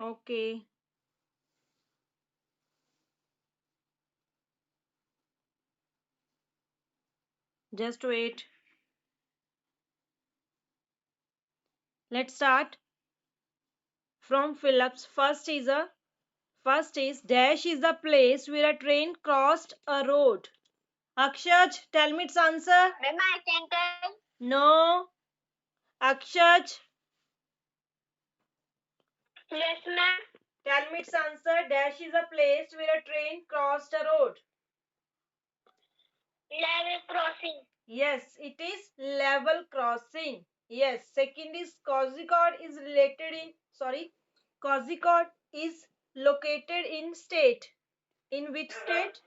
Okay. Just wait. Let's start from Phillips. First is dash is the place where a train crossed a road. Akshaj, tell me its answer. Ma'am, I can tell. No. Akshaj, Yes, ma'am. tell me its answer. Dash is a place where a train crossed a road. Level crossing. Yes, it is level crossing. Yes. Second is Kozhikode is Kozhikode is located in state. In which state?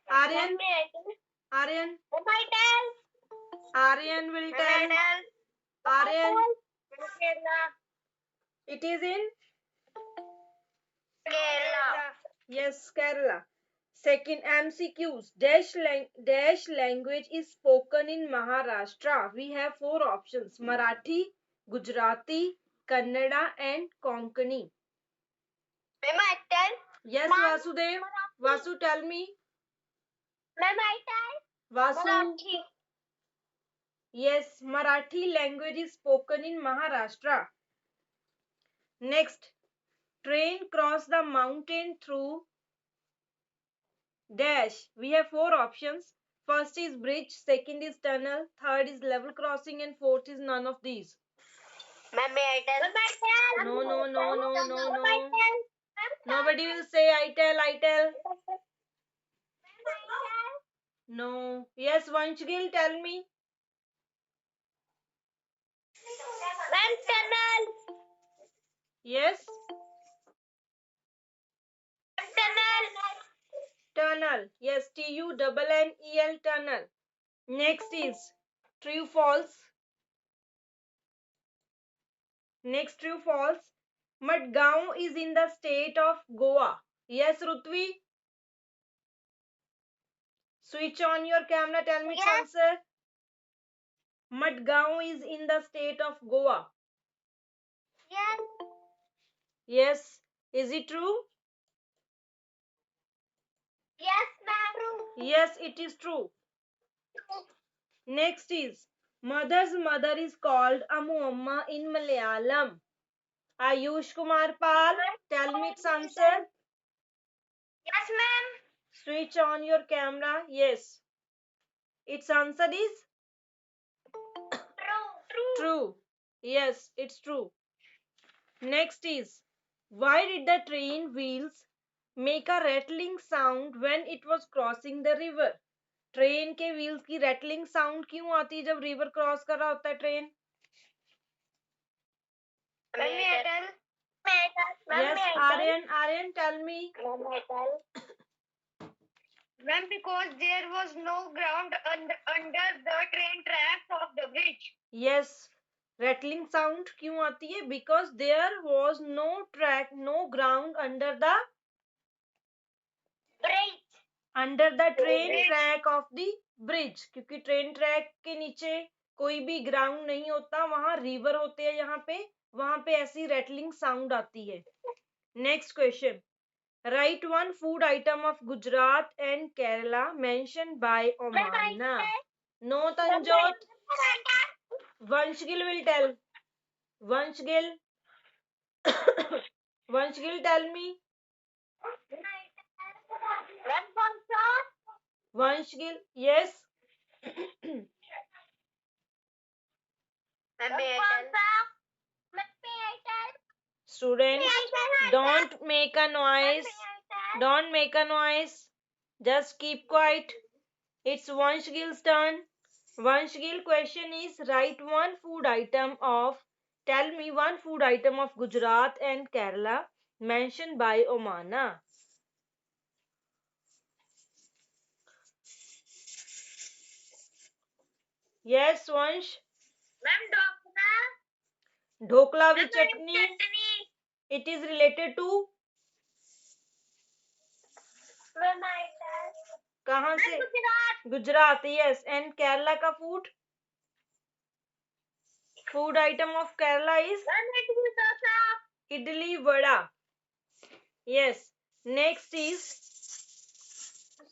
Aryan. Ma'am, may I tell? Aryan. Ma'am, I tell. Aryan will Ma'am, I tell. tell. Aryan. Kerala. It is in Kerala. Yes, Kerala. Second, MCQs. Dash language is spoken in Maharashtra. We have four options: Marathi, Gujarati, Kannada, and Konkani. Ma'am, I tell. Yes, Ma'am, Vasudev. Marathi. Vasu, tell me. Ma'am, I tell. Vasu. Marathi. Yes, Marathi language is spoken in Maharashtra. Next, train cross the mountain through dash. We have four options. First is bridge, second is tunnel, third is level crossing, and fourth is none of these. Ma'am, may I tell? Ma'am, I tell. No, no, no, no, no, Ma'am, I no. tell. Nobody will say I tell, I tell. Ma'am, I No. Yes, Vanshgil, tell me. tell. Ma'am, tunnel. Yes, Tunnel. tunnel. Yes, Tunnel, tunnel. Next is true, false. Next, true, false. Madgaon is in the state of Goa. Yes, Rutvi. Switch on your camera. Tell me its Yes. answer. Madgaon is in the state of Goa. Yes. Yes. Is it true? Yes, ma'am. Yes, it is true. Next is mother's mother is called Amma in Malayalam. Ayush Kumar Pal, tell me its answer. Yes, ma'am. Switch on your camera. Yes. Its answer is True. true. Yes, it's true. Next is why did the train wheels make a rattling sound when it was crossing the river? Train के wheels की rattling sound क्यों आती है जब river cross कर रहा होता है train? Yes, Aryan, tell me. Ma'am, because there was no ground under the train tracks of the bridge. Yes, rattling sound क्यों आती है? Because there was no track, no ground under the train track of the bridge. क्योंकि train track के नीचे कोई भी ground नहीं होता, वहां रिवर होते हैं, यहाँ पे वहां पे ऐसी रैटलिंग साउंड आती है. Next question. Write one food item of Gujarat and Kerala mentioned by Omana. No, Tanjot. Vanshgil will tell. Vanshgil. Vanshgil, tell me. Vanshgil, yes. Students, don't make a noise. Don't make a noise. Just keep quiet. It's Vanshgil's turn. Vanshgil, question is write one food item of, tell me one food item of Gujarat and Kerala mentioned by Omana. Yes, Vansh. Dhokla with chutney. It is related to कहाँ से? Gujarat. Yes. And Kerala का food? Food item of Kerala is idli vada. Yes. Next is,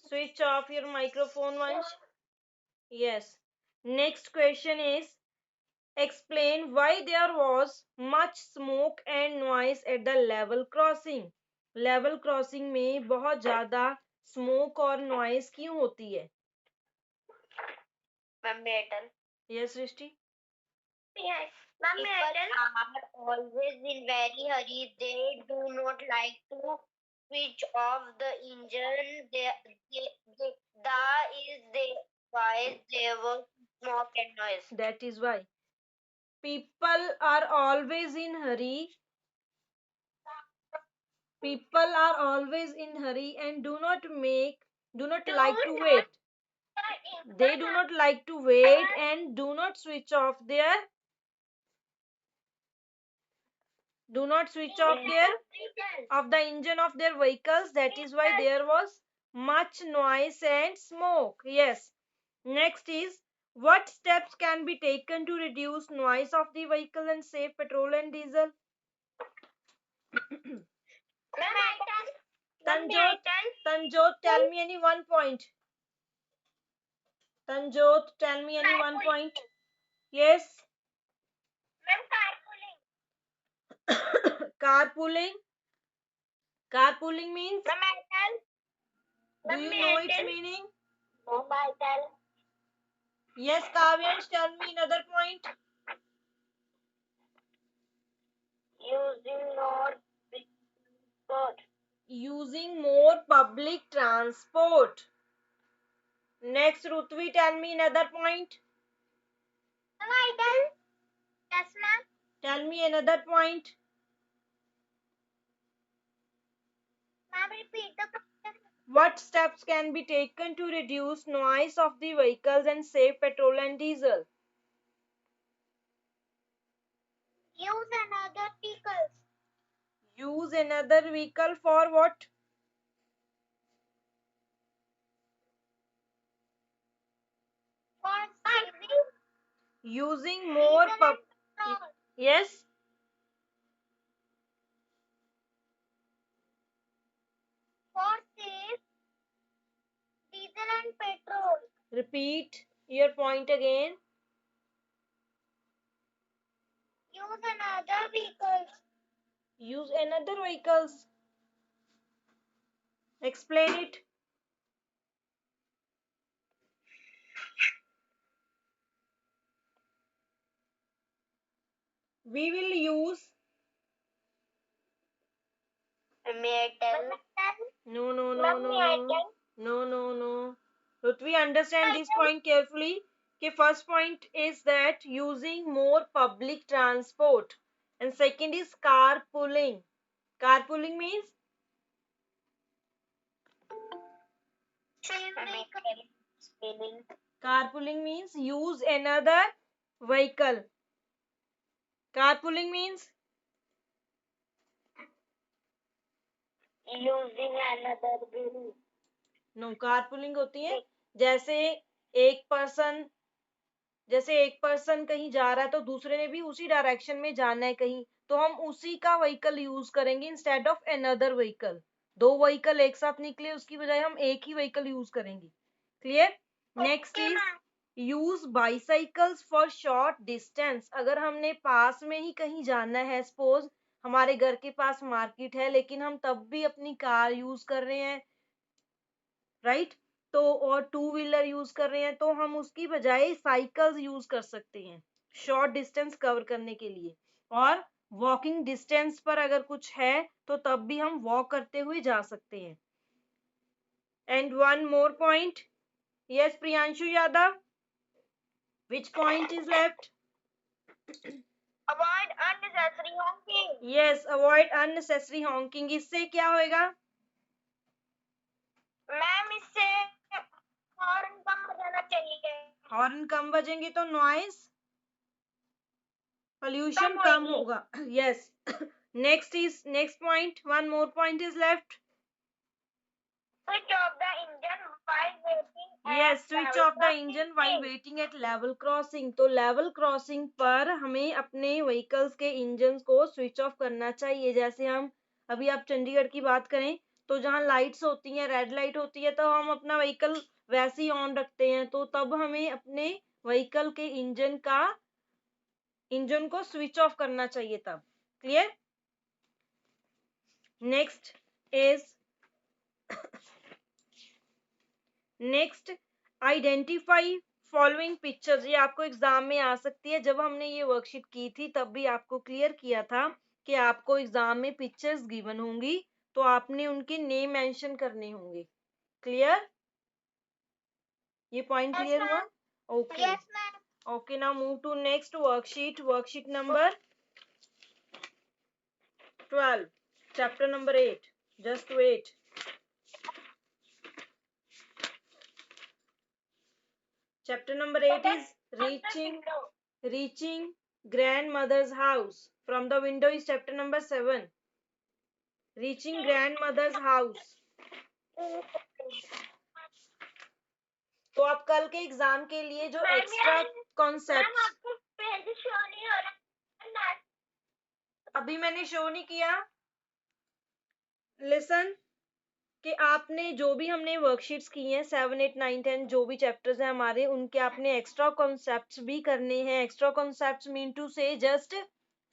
switch off your microphone, Vansh. Yes. Next question is, explain why there was much smoke and noise at the level crossing. Level crossing में बहुत ज्यादा smoke और noise क्यों होती है? Ma'am, may I tell? Yes Srishti. Yes. Ma'am, may I tell? People are always in very hurry. They do not like to switch off the engine. That is why there was smoke and noise. That is why people are always in hurry. People are always in hurry and do not like to wait. They do not like to wait and do not switch off the engine of their vehicles. That is why there was much noise and smoke. Yes. Next is, what steps can be taken to reduce noise of the vehicle and save petrol and diesel? Tanjot, tell me any one point. Tanjot, tell me any one point. Yes. Carpooling. Carpooling means? Do you know its meaning? Yes, Kavyansh, tell me another point. Using more public transport. Next, Rutvi, tell me another point. Yes, ma'am. Tell me another point. Ma'am, repeat the question. What steps can be taken to reduce noise of the vehicles and save petrol and diesel? Use another vehicle. Use another vehicle for what? For saving. Using more Yes. For save diesel and petrol. Repeat your point again. Use another vehicle. Use another vehicles. Explain it. We will use. May I tell? No. But we understand this point carefully. Okay, first point is that using more public transport. And second is carpooling. Carpooling means? Carpooling means use another vehicle. Carpooling means? Using another vehicle. No, carpooling होती है जैसे एक person कहीं जा रहा है तो दूसरे ने भी उसी डायरेक्शन में जाना है कहीं, तो हम उसी का व्हीकल यूज करेंगे इंस्टेड ऑफ अनदर व्हीकल. दो व्हीकल एक साथ निकले उसकी बजाय हम एक ही व्हीकल यूज करेंगे. Clear? Next is use bicycles for short distance. अगर हमने पास में ही कहीं जाना है, सपोज हमारे घर के पास मार्केट है लेकिन हम तब भी अपनी कार यूज कर रहे हैं, राइट, तो और टू व्हीलर यूज कर रहे हैं, तो हम उसकी बजाय साइकिल्स यूज कर सकते हैं शॉर्ट डिस्टेंस कवर करने के लिए. और वॉकिंग डिस्टेंस पर अगर कुछ है तो तब भी हम वॉक करते हुए जा सकते हैं. And one more point. Yes Priyanshu Yadav, which point is left? Avoid unnecessary honking. Yes, avoid unnecessary Hawking. इससे क्या होएगा? मैम, इससे हॉर्न कम बजाना चाहिए. हॉर्न कम बजेंगे तो नॉइस pollution कम होगा. Yes. Next point. One more point is left. Switch off the engine while waiting Yes, at switch level off the crossing. engine while waiting at level crossing. तो level crossing पर हमें अपने vehicles के engine को switch off करना चाहिए। जैसे हम अभी आप चंडीगढ़ की बात करें तो जहाँ लाइट्स होती हैं, रेड लाइट होती है, तो हम अपना व्हीकल वैसे ही ऑन रखते हैं, तो तब हमें अपने व्हीकल के इंजन को स्विच ऑफ करना चाहिए तब। Clear? Next identify following pictures. ये आपको एग्जाम में आ सकती है। जब हमने ये वर्कशीट की थी तब भी आपको क्लियर किया था कि आपको एग्जाम में पिक्चर्स गिवन होंगी, तो आपने उनके नेम मेंशन करने होंगे। क्लियर? ये पॉइंट क्लियर हुआ? Okay Yes, ma'am. Okay, now move to next worksheet number 12, chapter number 8। Just wait. Chapter number 8 is reaching grandmother's house. From the window is chapter number 7. Reaching grandmother's house. तो आप कल के exam के लिए जो extra concept अभी मैंने show नहीं किया, लिसन, कि आपने जो भी हमने वर्कशीट्स की हैं 7, 8, 9, 10 जो भी चैप्टर्स हैं हमारे, उनके आपने एक्स्ट्रा कॉन्सेप्ट्स भी करने हैं। Extra concepts mean to say just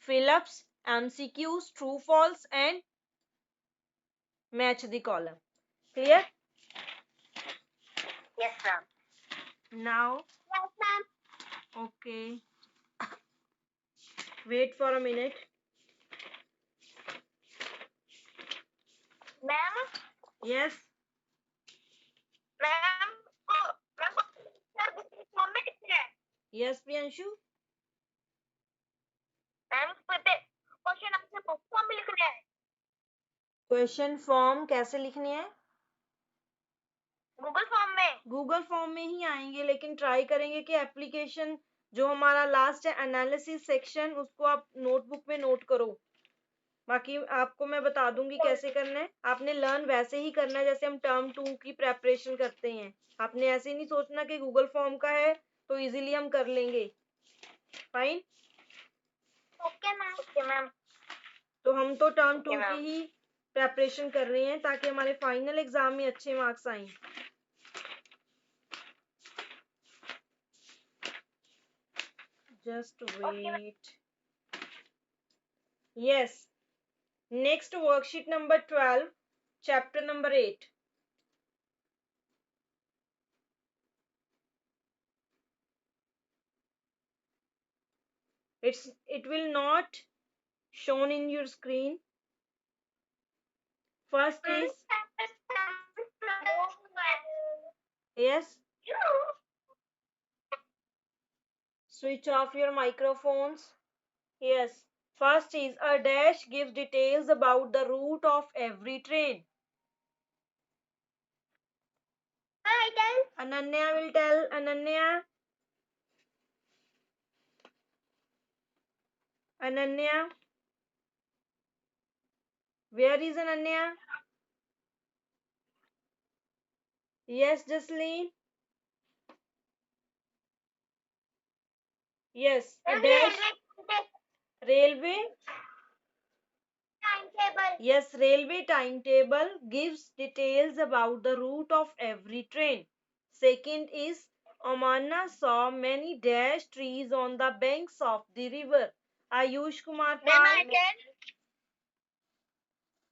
fill ups, MCQs, true false and match the column. Clear? Yes, ma'am. Now Yes, ma'am. Okay, wait for a minute. Ma'am. Yes Ma'am. Yes Priyanshu, ma'am question आपने book form में लिखना है। Question form कैसे लिखने हैं? Google form में। Google form में ही आएंगे, लेकिन ट्राई करेंगे कि एप्लीकेशन जो हमारा लास्ट है एनालिसिस सेक्शन, उसको आप नोटबुक में नोट करो। बाकी आपको मैं बता दूंगी कैसे करना है। आपने लर्न वैसे ही करना है जैसे हम टर्म 2 की प्रेपरेशन करते हैं। आपने ऐसे नहीं सोचना कि गूगल फॉर्म का है तो इजीली हम कर लेंगे। Fine? Okay ma'am. Okay ma'am. तो हम तो टर्म 2 Okay, की ही प्रेपरेशन कर रहे हैं ताकि हमारे फाइनल एग्जाम में अच्छे मार्क्स आए। Just wait. Yes. Next worksheet number 12, chapter number 8. It will not shown in your screen. First is yes. Switch off your microphones. Yes. First is a dash gives details about the route of every train. Ananya will tell. Ananya. Ananya. Where is Ananya? Yes, Jasleen. Yes. A dash. Railway. Timetable. Yes, railway timetable gives details about the route of every train. Second is Amanna saw many dash trees on the banks of the river. Ayush Kumar Pal.